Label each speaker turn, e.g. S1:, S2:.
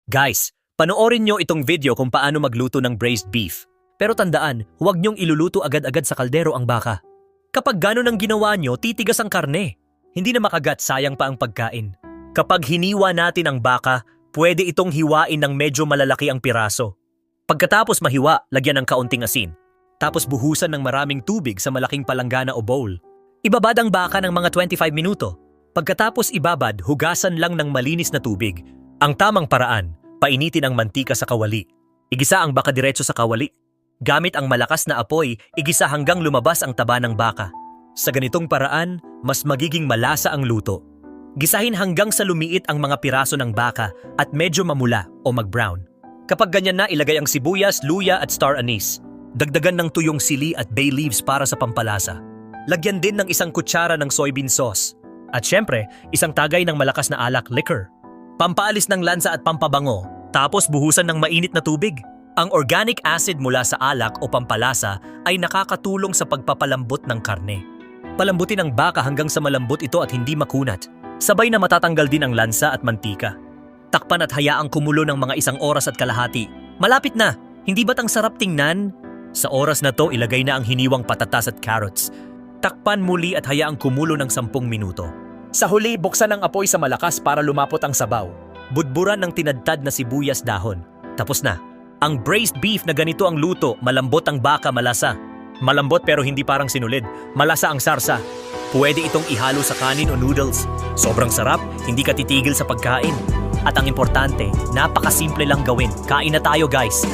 S1: Guys, panoorin nyo itong video kung paano magluto ng braised beef. Pero tandaan, huwag nyong iluluto agad-agad sa kaldero ang baka. Kapag gano'n ang ginawa nyo, titigas ang karne. Hindi na makagat, sayang pa ang pagkain. Kapag hiniwa natin ang baka, pwede itong hiwain ng medyo malalaki ang piraso. Pagkatapos mahiwa, lagyan ng kaunting asin. Tapos buhusan ng maraming tubig sa malaking palanggana o bowl. Ibabad ang baka ng mga 25 minuto. Pagkatapos ibabad, hugasan lang ng malinis na tubig. Ang tamang paraan, painitin ang mantika sa kawali. Igisa ang baka diretso sa kawali. Gamit ang malakas na apoy, igisa hanggang lumabas ang taba ng baka. Sa ganitong paraan, mas magiging malasa ang luto. Gisahin hanggang sa lumiit ang mga piraso ng baka at medyo mamula o mag-brown. Kapag ganyan na, ilagay ang sibuyas, luya at star anise. Dagdagan ng tuyong sili at bay leaves para sa pampalasa. Lagyan din ng 1 kutsara ng soybean sauce. At syempre, 1 tagay ng malakas na alak liquor. Pampaalis ng lansa at pampabango, tapos buhusan ng mainit na tubig. Ang organic acid mula sa alak o pampalasa ay nakakatulong sa pagpapalambot ng karne. Palambutin ang baka hanggang sa malambot ito at hindi makunat. Sabay na matatanggal din ang lansa at mantika. Takpan at hayaang kumulo ng mga 1 oras at kalahati. Malapit na! Hindi ba't ang sarap tingnan? Sa oras na to, ilagay na ang hiniwang patatas at carrots. Takpan muli at hayaang kumulo ng 10 minuto. Sa huli, buksan ang apoy sa malakas para lumapot ang sabaw. Budburan ng tinadtad na sibuyas dahon. Tapos na. Ang braised beef na ganito ang luto, malambot ang baka, malasa. Malambot pero hindi parang sinulid. Malasa ang sarsa. Pwede itong ihalo sa kanin o noodles. Sobrang sarap, hindi ka titigil sa pagkain. At ang importante, napakasimple lang gawin. Kain na tayo guys!